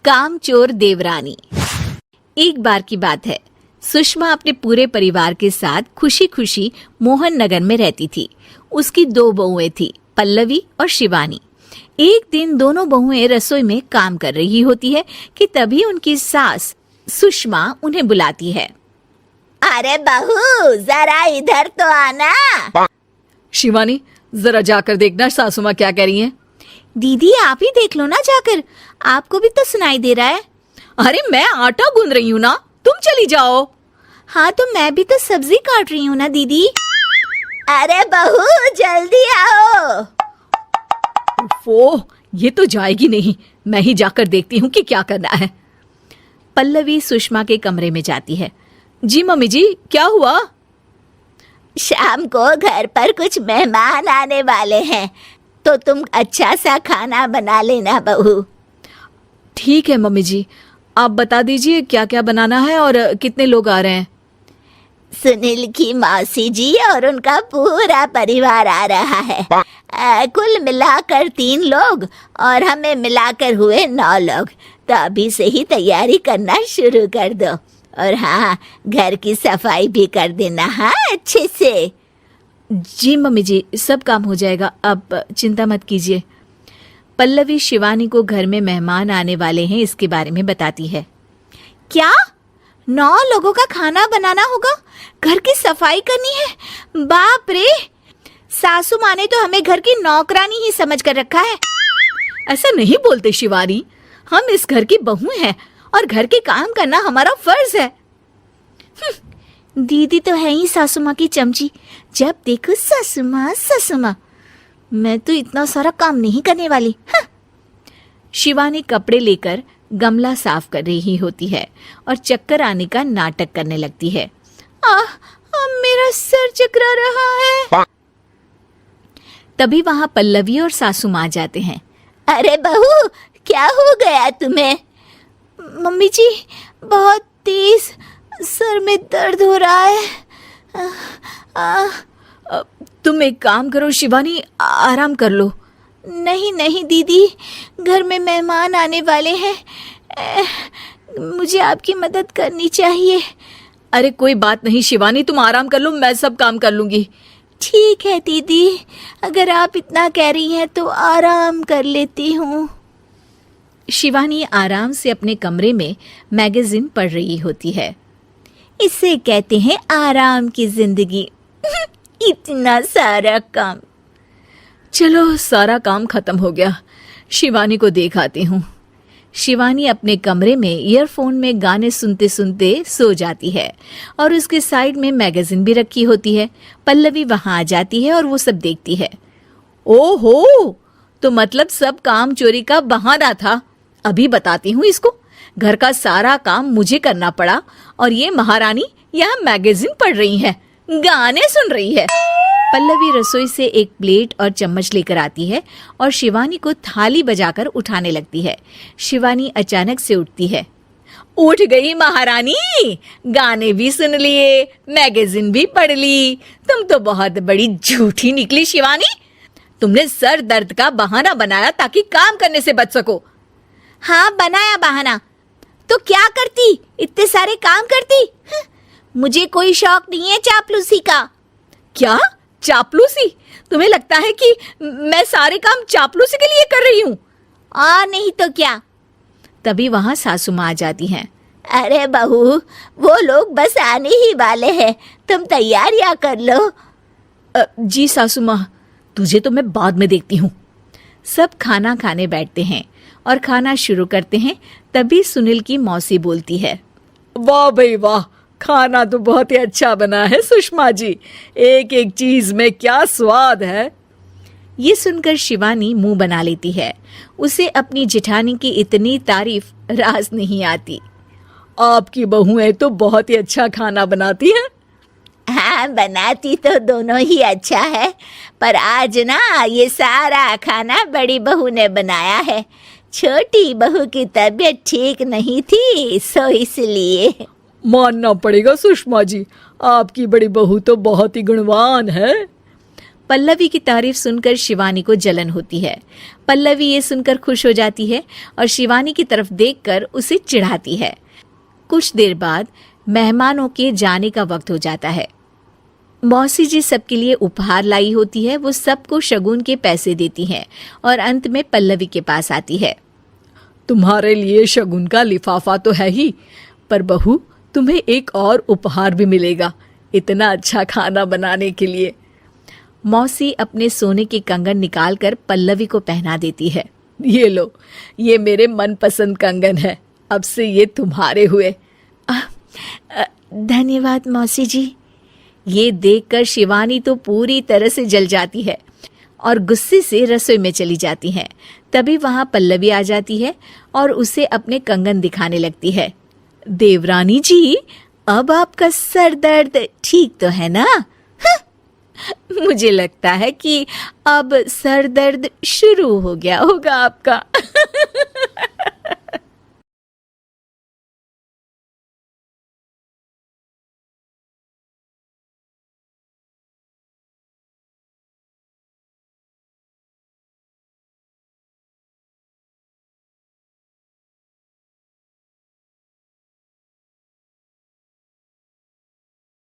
कामचोर देवरानी। एक बार की बात है, सुषमा अपने पूरे परिवार के साथ खुशी खुशी मोहन नगर में रहती थी। उसकी 2 बहुएं थी, पल्लवी और शिवानी। एक दिन दोनों बहुएं रसोई में काम कर रही होती है कि तभी उनकी सास सुषमा उन्हें बुलाती है। अरे बहू, जरा इधर तो आना। शिवानी, जरा जाकर देखना सासू माँ क्या कह रही हैं। दीदी आप ही देख लो ना जाकर, आपको भी तो सुनाई दे रहा है। अरे मैं आटा गूंद रही हूँ ना, तुम चली जाओ। हाँ तो मैं भी तो सब्जी काट रही हूँ ना दीदी। अरे बहू जल्दी आओ। वो ये तो जाएगी नहीं, मैं ही जाकर देखती हूँ कि क्या करना है। पल्लवी सुषमा के कमरे में जाती है। जी मम्मी जी, क्या हुआ? शाम को घर पर कुछ मेहमान आने वाले हैं, तो तुम अच्छा सा खाना बना लेना बहू। ठीक है मम्मी जी, आप बता दीजिए क्या क्या बनाना है और कितने लोग आ रहे हैं। सुनील की मौसी जी और उनका पूरा परिवार आ रहा है। कुल मिलाकर 3 लोग और हमें मिलाकर हुए 9 लोग। तो अभी से ही तैयारी करना शुरू कर दो। और हाँ, घर की सफाई भी कर देना, हाँ अच्छे से। जी मम्मी जी, सब काम हो जाएगा, आप चिंता मत कीजिए। पल्लवी शिवानी को घर में मेहमान आने वाले हैं इसके बारे में बताती है। क्या 9 लोगों का खाना बनाना होगा, घर की सफाई करनी है? बाप रे, सासू माँ ने तो हमें घर की नौकरानी ही समझ कर रखा है। ऐसा नहीं बोलते शिवानी, हम इस घर की बहू हैं और घर के काम करना हमारा फर्ज है। दीदी तो है ही सासू माँ की चमची, जब देखो सासू माँ। मैं तो इतना सारा काम नहीं करने वाली। शिवानी कपड़े लेकर गमला साफ कर रही होती है और चक्कर आने का नाटक करने लगती है। मेरा सर चकरा रहा है। तभी वहां पल्लवी और सासू माँ जाते हैं। अरे बहू, क्या हो गया तुम्हें? मम्मी जी, बहुत तेज सर में दर्द हो रहा है। तुम एक काम करो शिवानी, आराम कर लो। नहीं दीदी, घर में मेहमान आने वाले हैं, मुझे आपकी मदद करनी चाहिए। अरे कोई बात नहीं शिवानी, तुम आराम कर लो, मैं सब काम कर लूंगी। ठीक है दीदी, अगर आप इतना कह रही हैं तो आराम कर लेती हूँ। शिवानी आराम से अपने कमरे में मैगजीन पढ़ रही होती है। इसे कहते हैं आराम की जिंदगी। इतना सारा काम। चलो सारा काम खत्म हो गया, शिवानी को देख आती हूँ। शिवानी अपने कमरे में ईयरफोन में गाने सुनते सुनते सो जाती है और उसके साइड में मैगजीन भी रखी होती है। पल्लवी वहां आ जाती है और वो सब देखती है। ओहो, तो मतलब सब काम चोरी का बहाना था। अभी बताती हूँ इसको। घर का सारा काम मुझे करना पड़ा और ये महारानी यहाँ मैगजीन पढ़ रही है, गाने सुन रही है। पल्लवी रसोई से एक प्लेट और चम्मच लेकर आती है और शिवानी को थाली बजाकर उठाने लगती है। शिवानी अचानक से उठती है। उठ गई महारानी, गाने भी सुन लिए, मैगजीन भी पढ़ ली। तुम तो बहुत बड़ी झूठी निकली शिवानी। तुमने सर दर्द का बहाना बनाया ताकि काम करने से बच सको। हाँ बनाया बहाना, तो क्या करती, इतने सारे काम करती। मुझे कोई शौक नहीं है चापलूसी का। क्या चापलूसी? तुम्हें लगता है कि मैं सारे काम चापलूसी के लिए कर रही हूँ? नहीं तो क्या। तभी वहां सासू माँ आ जाती हैं। अरे बहू, वो लोग बस आने ही वाले हैं, तुम तैयारियां कर लो। जी सासू माँ, तुझे तो मैं बाद में देखती हूँ। सब खाना खाने बैठते हैं और खाना शुरू करते हैं। तभी सुनील की मौसी बोलती है। वाह भाई वाह, खाना तो बहुत ही अच्छा बना है सुषमा जी, एक एक चीज में क्या स्वाद है। ये सुनकर शिवानी मुंह बना लेती है। उसे अपनी जेठानी की इतनी तारीफ रास नहीं आती। आपकी बहुएं तो बहुत ही अच्छा खाना बनाती हैं। हाँ बनाती तो दोनों ही अच्छा है, पर आज ना ये सारा खाना बड़ी बहू ने बनाया है। छोटी बहू की तबीयत ठीक नहीं थी, सो इसलिए। मानना पड़ेगा सुषमा जी, आपकी बड़ी बहू तो बहुत ही गुणवान है। पल्लवी की तारीफ सुनकर शिवानी को जलन होती है। पल्लवी ये सुनकर खुश हो जाती है और शिवानी की तरफ देखकर उसे चिढ़ाती है। कुछ देर बाद मेहमानों के जाने का वक्त हो जाता है। मौसी जी सबके लिए उपहार लाई होती है। वो सबको शगुन के पैसे देती हैं और अंत में पल्लवी के पास आती है। तुम्हारे लिए शगुन का लिफाफा तो है ही, पर बहू तुम्हें एक और उपहार भी मिलेगा इतना अच्छा खाना बनाने के लिए। मौसी अपने सोने के कंगन निकालकर पल्लवी को पहना देती है। ये लो, ये मेरे मनपसंद कंगन है, अब से ये तुम्हारे हुए। धन्यवाद मौसी जी। ये देखकर शिवानी तो पूरी तरह से जल जाती है और गुस्से से रसोई में चली जाती है। तभी वहां पल्लवी आ जाती है और उसे अपने कंगन दिखाने लगती है। देवरानी जी, अब आपका सर दर्द ठीक तो है ना? मुझे लगता है कि अब सर दर्द शुरू हो गया होगा आपका।